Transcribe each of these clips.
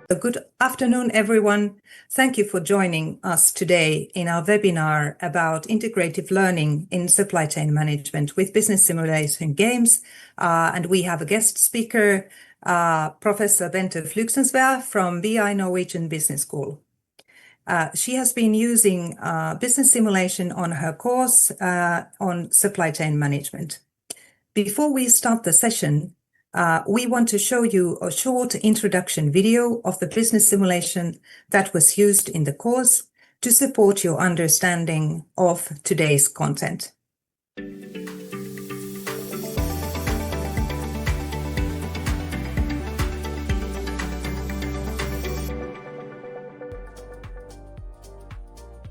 Good afternoon, everyone. Thank you for joining us today in our webinar about integrative learning in supply chain management with business simulation games. And we have a guest speaker, Professor Bente Flygansvær from BI Norwegian Business School. She has been using business simulation on her course on supply chain management. Before we start the session, we want to show you a short introduction video of the business simulation that was used in the course to support your understanding of today's content.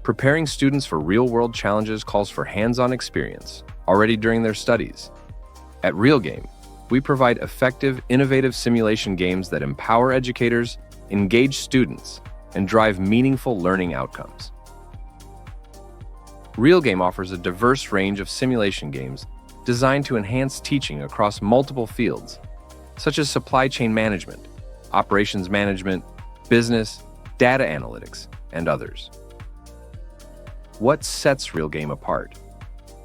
Preparing students for real-world challenges calls for hands-on experience already during their studies. At RealGame, we provide effective, innovative simulation games that empower educators, engage students, and drive meaningful learning outcomes. RealGame offers a diverse range of simulation games designed to enhance teaching across multiple fields, such as supply chain management, operations management, business, data analytics, and others. What sets RealGame apart?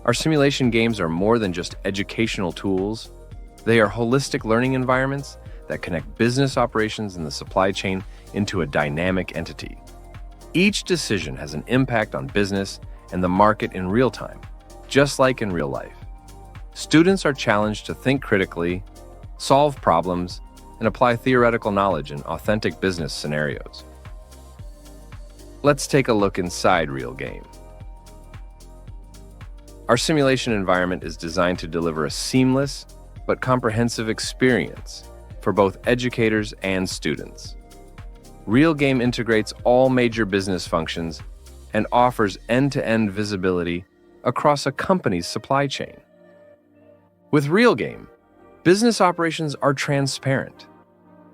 Our simulation games are more than just educational tools. They are holistic learning environments that connect business operations and the supply chain into a dynamic entity. Each decision has an impact on business and the market in real time, just like in real life. Students are challenged to think critically, solve problems, and apply theoretical knowledge in authentic business scenarios. Let's take a look inside RealGame. Our simulation environment is designed to deliver a seamless but comprehensive experience for both educators and students. RealGame integrates all major business functions and offers end-to-end visibility across a company's supply chain. With RealGame, business operations are transparent.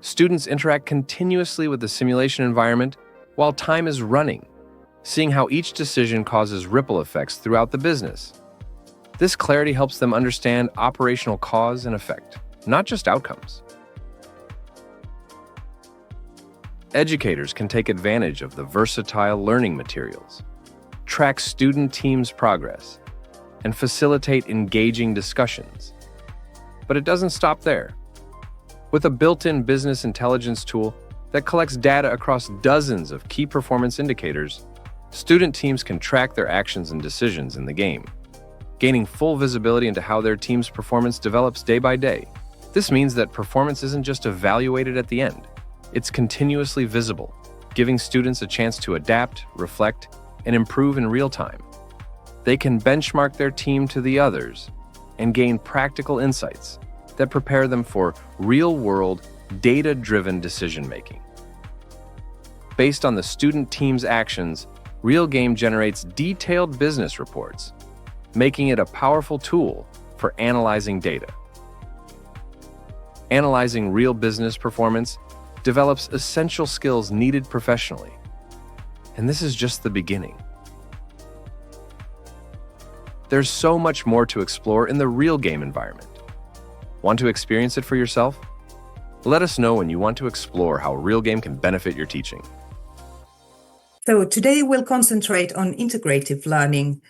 Students interact continuously with the simulation environment while time is running, seeing how each decision causes ripple effects throughout the business. This clarity helps them understand operational cause and effect, not just outcomes. Educators can take advantage of the versatile learning materials, track student teams' progress, and facilitate engaging discussions. But it doesn't stop there. With a built-in business intelligence tool that collects data across dozens of key performance indicators, student teams can track their actions and decisions in the game, gaining full visibility into how their team's performance develops day by day. This means that performance isn't just evaluated at the end, it's continuously visible, giving students a chance to adapt, reflect, and improve in real time. They can benchmark their team to the others and gain practical insights that prepare them for real-world, data-driven decision-making. Based on the student team's actions, RealGame generates detailed business reports, making it a powerful tool for analyzing data. Analyzing real business performance develops essential skills needed professionally. And this is just the beginning. There's so much more to explore in the RealGame environment. Want to experience it for yourself? Let us know when you want to explore how RealGame can benefit your teaching. So today we'll concentrate on integrative learning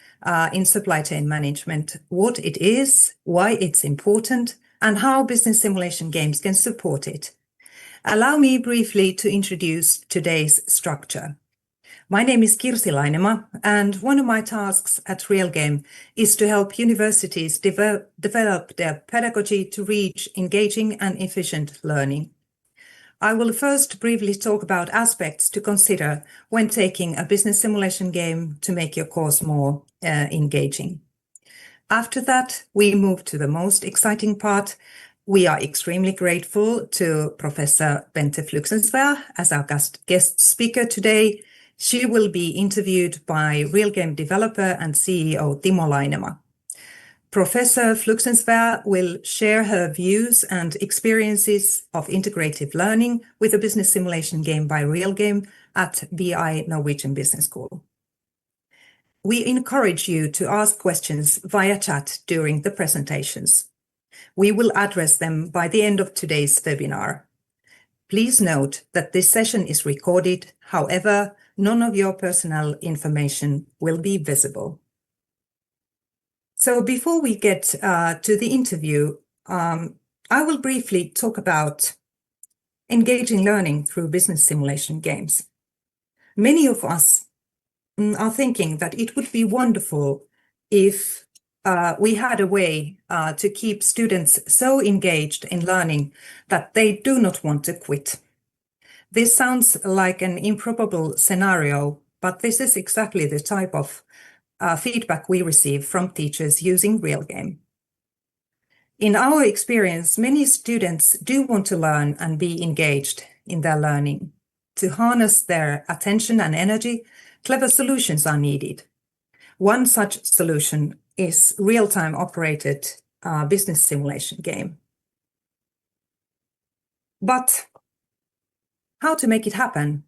in supply chain management, what it is, why it's important, and how business simulation games can support it. Allow me briefly to introduce today's structure. My name is Kirsi Lainema, and one of my tasks at RealGame is to help universities develop their pedagogy to reach engaging and efficient learning. I will first briefly talk about aspects to consider when taking a business simulation game to make your course more engaging. After that, we move to the most exciting part. We are extremely grateful to Professor Bente Flygansvær as our guest speaker today. She will be interviewed by RealGame developer and CEO Timo Lainema. Professor Flygansvær will share her views and experiences of integrative learning with a business simulation game by RealGame at BI Norwegian Business School. We encourage you to ask questions via chat during the presentations. We will address them by the end of today's webinar. Please note that this session is recorded. However, none of your personal information will be visible. So before we get to the interview, I will briefly talk about engaging learning through business simulation games. Many of us are thinking that it would be wonderful if we had a way to keep students so engaged in learning that they do not want to quit. This sounds like an improbable scenario, but this is exactly the type of feedback we receive from teachers using RealGame. In our experience, many students do want to learn and be engaged in their learning. To harness their attention and energy, clever solutions are needed. One such solution is real-time operated business simulation game. But how to make it happen?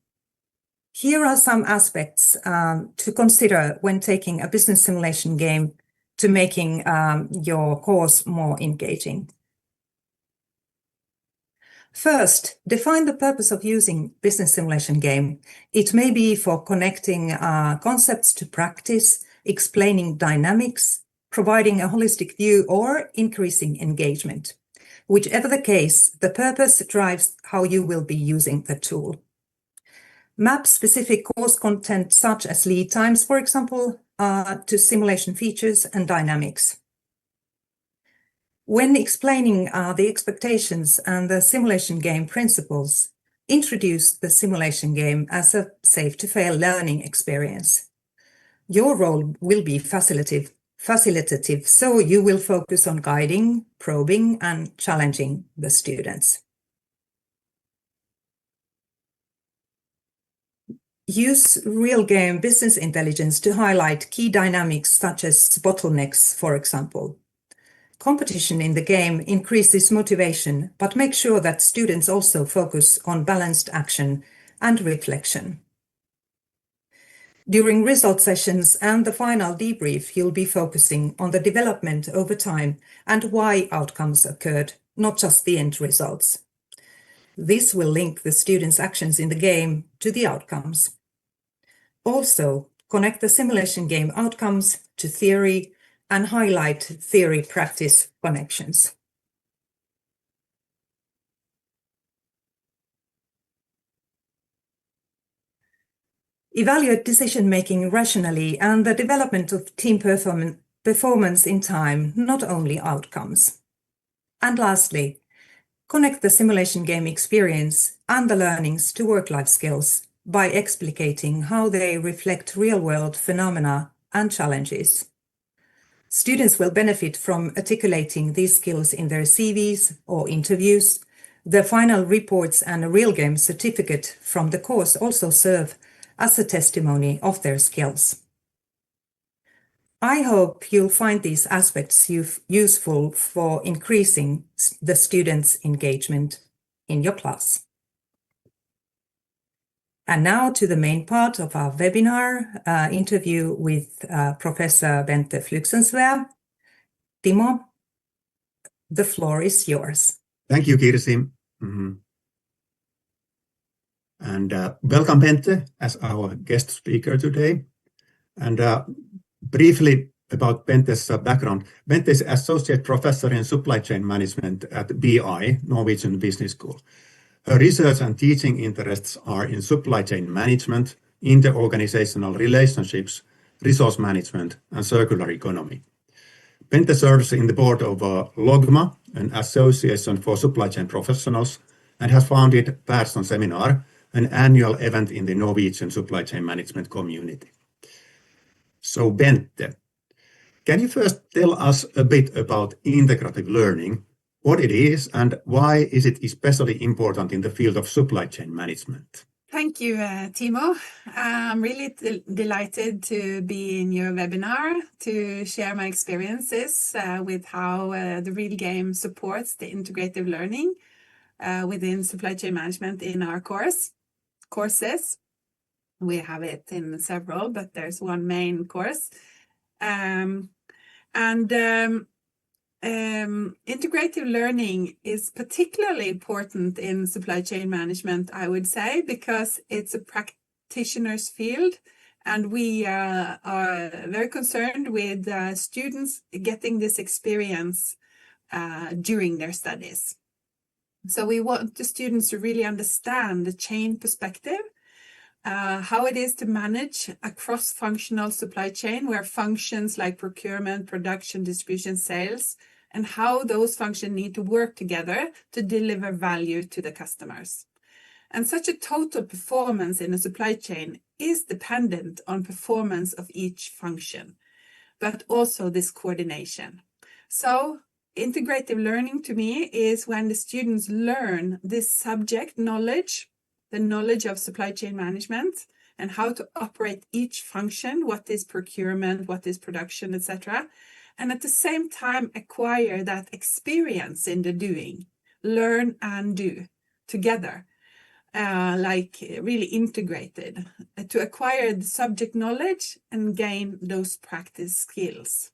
Here are some aspects to consider when taking a business simulation game to making your course more engaging. First, define the purpose of using business simulation game. It may be for connecting concepts to practice, explaining dynamics, providing a holistic view, or increasing engagement. Whichever the case, the purpose drives how you will be using the tool. Map specific course content such as lead times, for example, to simulation features and dynamics. When explaining the expectations and the simulation game principles, introduce the simulation game as a safe-to-fail learning experience. Your role will be facilitative, so you will focus on guiding, probing, and challenging the students. Use RealGame business intelligence to highlight key dynamics such as bottlenecks, for example. Competition in the game increases motivation, but make sure that students also focus on balanced action and reflection. During result sessions and the final debrief, you'll be focusing on the development over time and why outcomes occurred, not just the end results. This will link the students' actions in the game to the outcomes. Also, connect the simulation game outcomes to theory and highlight theory-practice connections. Evaluate decision-making rationally and the development of team performance in time, not only outcomes. And lastly, connect the simulation game experience and the learnings to work-life skills by explicating how they reflect real-world phenomena and challenges. Students will benefit from articulating these skills in their CVs or interviews. The final reports and a RealGame certificate from the course also serve as a testimony of their skills. I hope you'll find these aspects useful for increasing the students' engagement in your class. And now to the main part of our webinar, interview with Professor Bente Flygansvær. Timo, the floor is yours. Thank you, Kirsi. And welcome, Bente, as our guest speaker today. And briefly about Bente's background. Bente is Associate Professor in Supply Chain Management at BI, Norwegian Business School. Her research and teaching interests are in supply chain management, inter-organizational relationships, resource management, and circular economy. Bente serves in the board of LOGMA, an association for supply chain professionals, and has founded Person Seminar, an annual event in the Norwegian supply chain management community. So Bente, can you first tell us a bit about integrative learning, what it is, and why is it especially important in the field of supply chain management? Thank you, Timo. I'm really delighted to be in your webinar to share my experiences with how the RealGame supports the integrative learning within supply chain management in our courses. We have it in several, but there's one main course. integrative learning is particularly important in supply chain management, I would say, because it's a practitioner's field, and we are very concerned with students getting this experience during their studies. So we want the students to really understand the chain perspective, how it is to manage a cross-functional supply chain where functions like procurement, production, distribution, sales, and how those functions need to work together to deliver value to the customers. And such a total performance in a supply chain is dependent on performance of each function, but also this coordination. So integrative learning to me is when the students learn this subject knowledge, the knowledge of supply chain management, and how to operate each function, what is procurement, what is production, etc. And at the same time acquire that experience in the doing, learn and do together, like really integrated, to acquire the subject knowledge and gain those practice skills.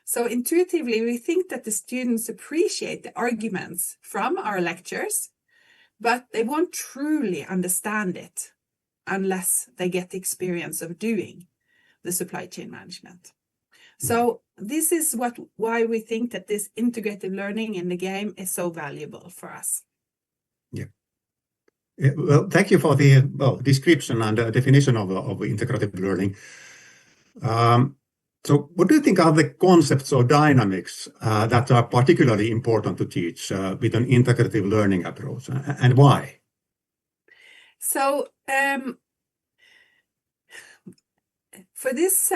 So intuitively, we think that the students appreciate the arguments from our lectures, but they won't truly understand it unless they get the experience of doing the supply chain management. So this is why we think that this integrative learning in the game is so valuable for us. Yeah. Well, thank you for the description and definition of integrative learning. So what do you think are the concepts or dynamics that are particularly important to teach with an integrative learning approach, and why? So for this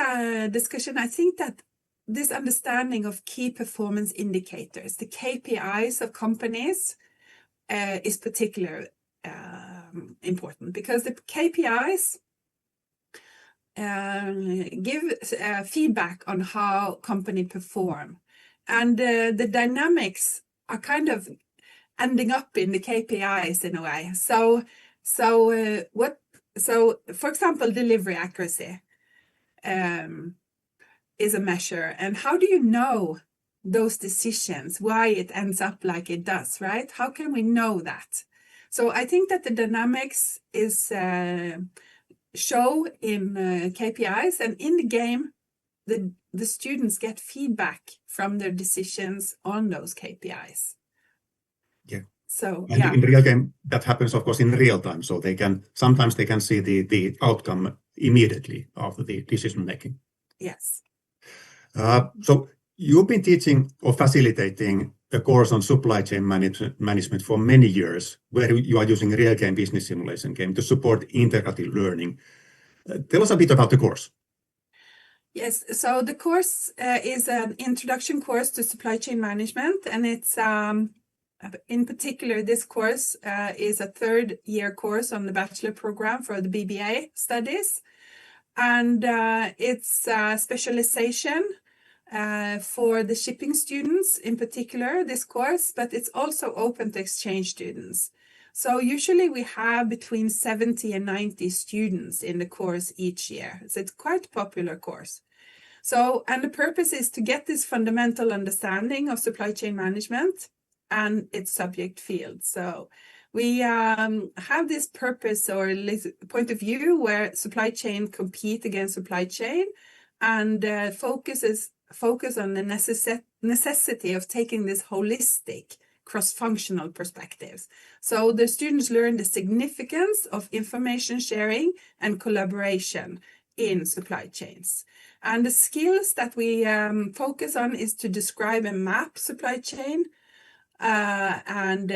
discussion, I think that this understanding of key performance indicators, the KPIs of companies, is particularly important, because the KPIs give feedback on how company perform, and the dynamics are kind of ending up in the KPIs in a way. So for example, delivery accuracy is a measure, and how do you know those decisions, why it ends up like it does, right? How can we know that? So I think that the dynamics is show in KPIs, and in the game, the students get feedback from their decisions on those KPIs. Yeah. So and in RealGame, that happens, of course, in real time. So sometimes they can see the outcome immediately after the decision making. Yes. So you've been teaching or facilitating a course on supply chain management for many years, where you are using RealGame business simulation game to support integrative learning. Tell us a bit about the course. Yes, so the course is an introduction course to supply chain management, and it's in particular, this course is a third-year course on the bachelor program for the BBA studies, and it's a specialization for the shipping students in particular, this course, but it's also open to exchange students. So usually we have between 70 and 90 students in the course each year. So it's quite a popular course. So, and the purpose is to get this fundamental understanding of supply chain management and its subject field. So we have this purpose or point of view where supply chain compete against supply chain, and focus on the necessity of taking this holistic cross-functional perspectives. So the students learn the significance of information sharing and collaboration in supply chains. And the skills that we focus on is to describe and map supply chain and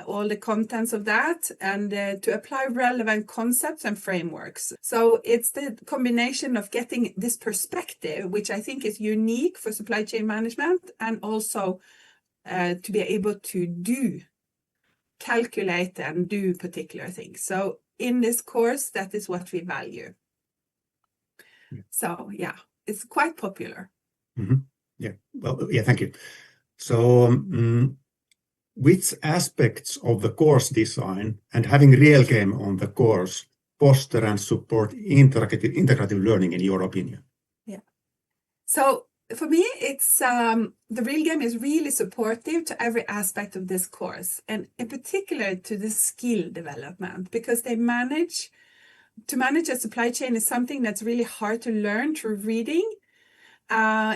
all the contents of that, and to apply relevant concepts and frameworks. So it's the combination of getting this perspective, which I think is unique for supply chain management, and also to be able to calculate and do particular things. So in this course, that is what we value. So yeah, it's quite popular. Mm-hmm. Yeah, well, yeah, thank you. So which aspects of the course design and having RealGame on the course foster and support integrative learning in your opinion? Yeah. So for me, it's the RealGame is really supportive to every aspect of this course, and in particular to the skill development, because to manage a supply chain is something that's really hard to learn through reading.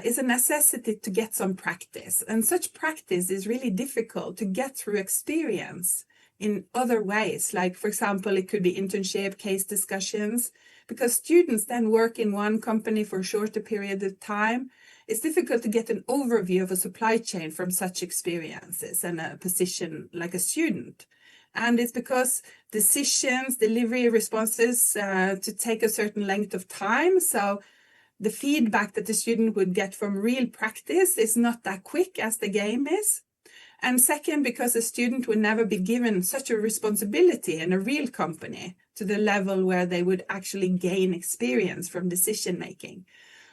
Is a necessity to get some practice, and such practice is really difficult to get through experience in other ways. Like, for example, it could be internship, case discussions, because students then work in one company for a shorter period of time. It's difficult to get an overview of a supply chain from such experiences and a position like a student. And it's because decisions, delivery responses to take a certain length of time. So the feedback that the student would get from real practice is not that quick as the game is. And second, because a student would never be given such a responsibility in a real company to the level where they would actually gain experience from decision making.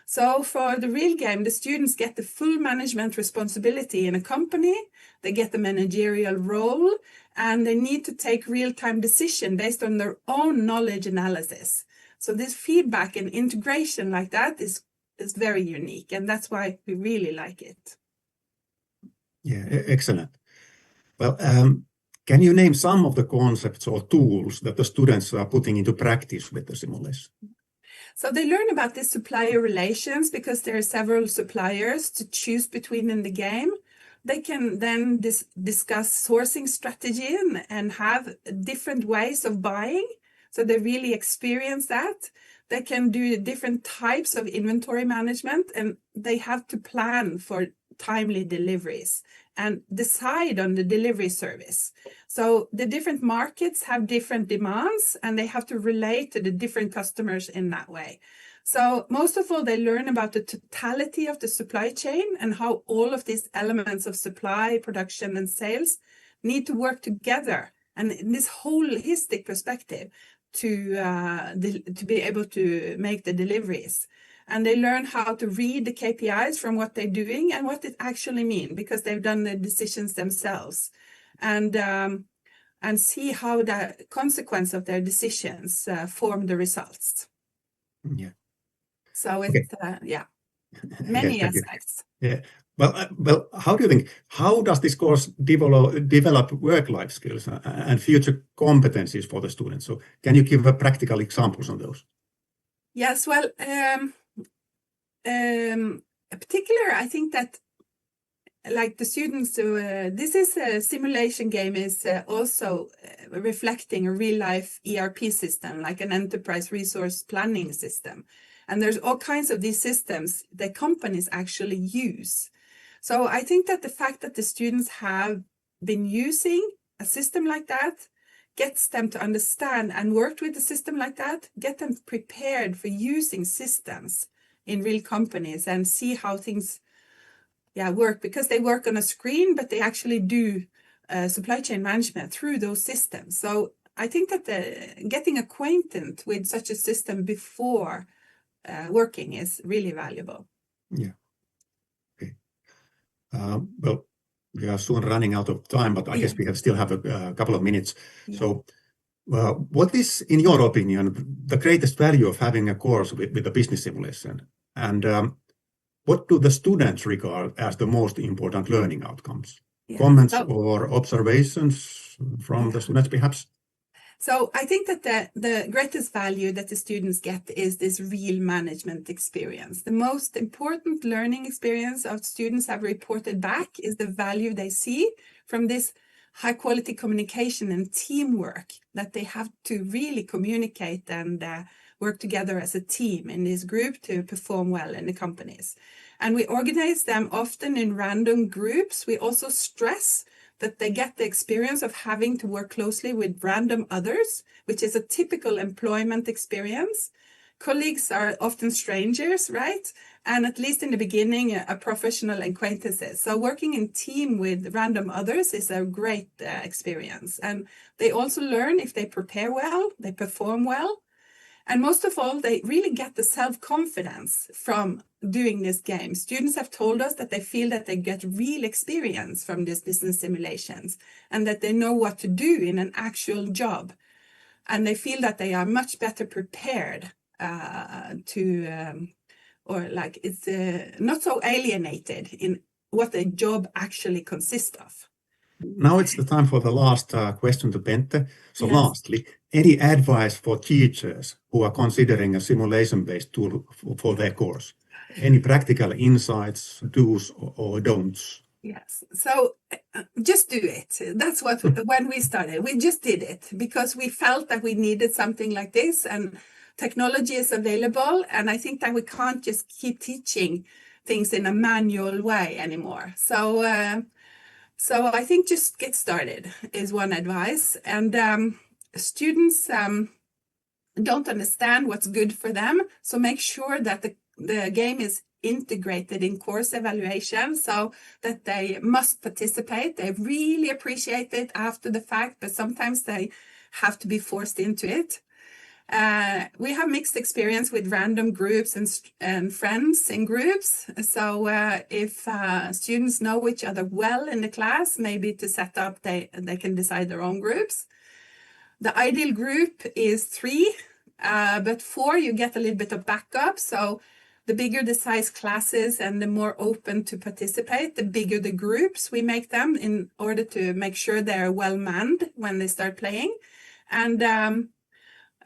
So for the RealGame, the students get the full management responsibility in a company, they get the managerial role, and they need to take real-time decision based on their own knowledge analysis. So this feedback and integration like that is very unique, and that's why we really like it. Yeah, excellent. Well, can you name some of the concepts or tools that the students are putting into practice with the simulation? So they learn about the supplier relations because there are several suppliers to choose between in the game. They can then discuss sourcing strategy and have different ways of buying. So they really experience that. They can do different types of inventory management, and they have to plan for timely deliveries and decide on the delivery service. So the different markets have different demands, and they have to relate to the different customers in that way. So most of all, they learn about the totality of the supply chain and how all of these elements of supply, production, and sales need to work together, and in this holistic perspective to be able to make the deliveries. And they learn how to read the KPIs from what they're doing and what it actually means, because they've done the decisions themselves, and see how the consequence of their decisions form the results. Yeah. So it's many aspects. Yeah. Well, how do you think? How does this course develop work-life skills and future competencies for the students? So, can you give practical examples on those? Yes. Well, particular, I think that, like the students, this is a simulation game is also reflecting a real-life ERP system, like an enterprise resource planning system. And there's all kinds of these systems that companies actually use. So I think that the fact that the students have been using a system like that gets them to understand and work with a system like that, get them prepared for using systems in real companies and see how things work, because they work on a screen, but they actually do supply chain management through those systems. So I think that getting acquainted with such a system before working is really valuable. Yeah. Okay. Well, we are soon running out of time, but I guess we still have a couple of minutes. Yeah. So what is, in your opinion, the greatest value of having a course with the business simulation? And what do the students regard as the most important learning outcomes? Yeah. Comments or observations from the students, perhaps? So I think that the greatest value that the students get is this real management experience. The most important learning experience our students have reported back is the value they see from this high quality communication and teamwork, that they have to really communicate and work together as a team in this group to perform well in the companies. And we organize them often in random groups. We also stress that they get the experience of having to work closely with random others, which is a typical employment experience. Colleagues are often strangers, right? And at least in the beginning, a professional acquaintances. So working in team with random others is a great experience. And they also learn if they prepare well, they perform well. And most of all, they really get the self-confidence from doing this game. Students have told us that they feel that they get real experience from these business simulations and that they know what to do in an actual job. And they feel that they are much better prepared to or like it's not so alienated in what the job actually consists of. Now it's the time for the last question to Bente. So Yes. lastly, any advice for teachers who are considering a simulation-based tool for their course? Any practical insights, do's or don'ts? Yes. So just do it. That's what, when we started, we just did it because we felt that we needed something like this, and technology is available. And I think that we can't just keep teaching things in a manual way anymore. So I think just get started is one advice. And students don't understand what's good for them. So make sure that the game is integrated in course evaluation so that they must participate. They really appreciate it after the fact, but sometimes they have to be forced into it. We have mixed experience with random groups and friends in groups. So if students know each other well in the class, maybe to set up, they can decide their own groups. The ideal group is 3, but 4, you get a little bit of backup. So the bigger the size classes and the more open to participate, the bigger the groups we make them in order to make sure they're well manned when they start playing. And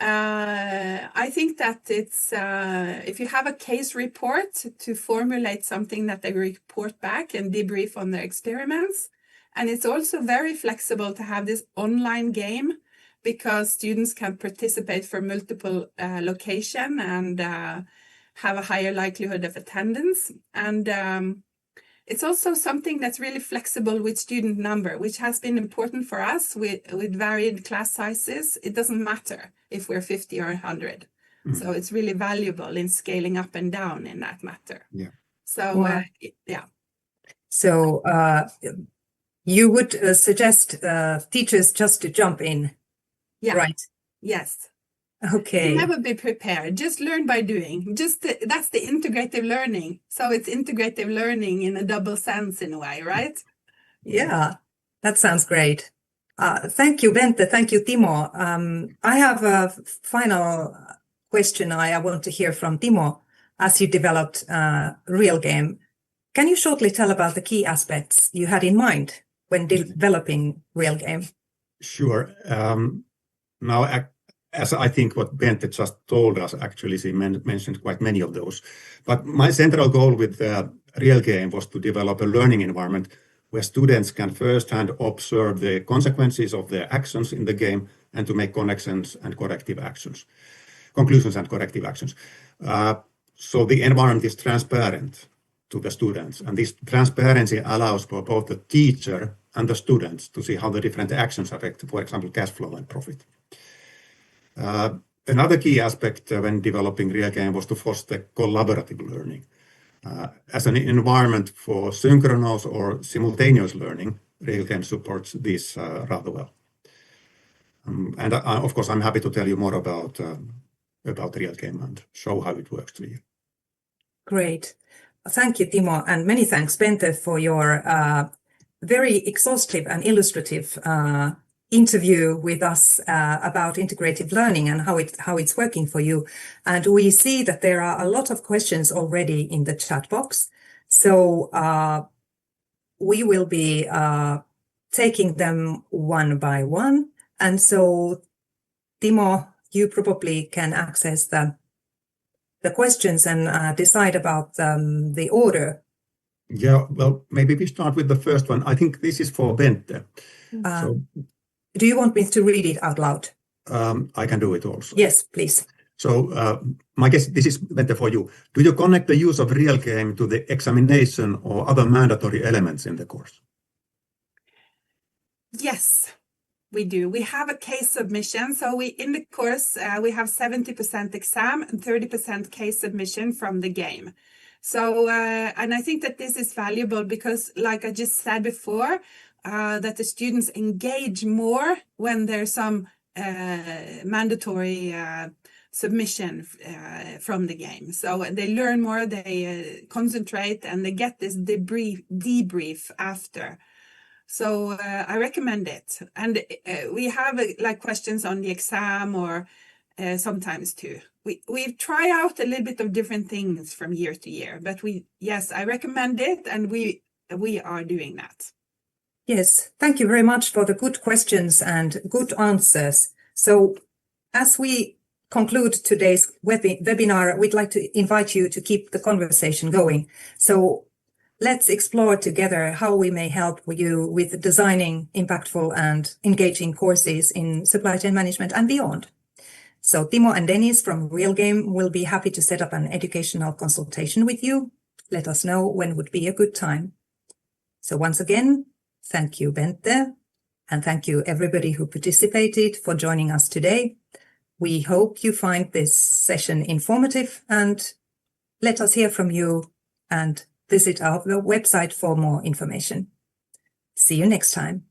I think that it's if you have a case report to formulate something that they report back and debrief on their experiments. And it's also very flexible to have this online game because students can participate from multiple locations and have a higher likelihood of attendance. And it's also something that's really flexible with student number, which has been important for us with varied class sizes. It doesn't matter if we're 50 or 100. So it's really valuable in scaling up and down in that matter. Yeah. So, Wow. yeah. So you would suggest teachers just to jump in, Yeah. right? Yes. Okay. Never be prepared. Just learn by doing. That's the integrative learning. So it's integrative learning in a double sense in a way, right? Yeah, that sounds great. Thank you, Bente. Thank you, Timo. I have a final question I want to hear from Timo. As you developed RealGame, can you shortly tell about the key aspects you had in mind when developing RealGame? Sure. Now, as I think what Bente just told us, actually, she mentioned quite many of those. But my central goal with RealGame was to develop a learning environment where students can firsthand observe the consequences of their actions in the game and to make conclusions and corrective actions. So the environment is transparent to the students, and this transparency allows for both the teacher and the students to see how the different actions affect, for example, cash flow and profit. Another key aspect when developing RealGame was to foster collaborative learning. As an environment for synchronous or simultaneous learning, RealGame supports this rather well. And of course, I'm happy to tell you more about RealGame and show how it works to you. Great. Thank you, Timo, and many thanks, Bente, for your very exhaustive and illustrative interview with us about integrative learning and how it's working for you. And we see that there are a lot of questions already in the chat box. So we will be taking them one by one. And so, Timo, you probably can access the questions and decide about the order. Yeah, well, maybe we start with the first one. I think this is for Bente. Do you want me to read it out loud? I can do it also. Yes, please. So my guess, this is Bente for you. Do you connect the use of RealGame to the examination or other mandatory elements in the course? Yes, we do. We have a case submission. So in the course, we have 70% exam and 30% case submission from the game. So, and I think that this is valuable because, like I just said before, that the students engage more when there's some mandatory submission from the game. So they learn more, they concentrate, and they get this debrief after. So I recommend it. And we have like questions on the exam or sometimes too. We try out a little bit of different things from year to year, but yes, I recommend it, and we are doing that. Yes, thank you very much for the good questions and good answers. So as we conclude today's webinar, we'd like to invite you to keep the conversation going. So let's explore together how we may help you with designing impactful and engaging courses in supply chain management and beyond. So Timo and Dennis from RealGame will be happy to set up an educational consultation with you. Let us know when would be a good time. So once again, thank you, Bente, and thank you everybody who participated for joining us today. We hope you find this session informative, and let us hear from you and visit our website for more information. See you next time.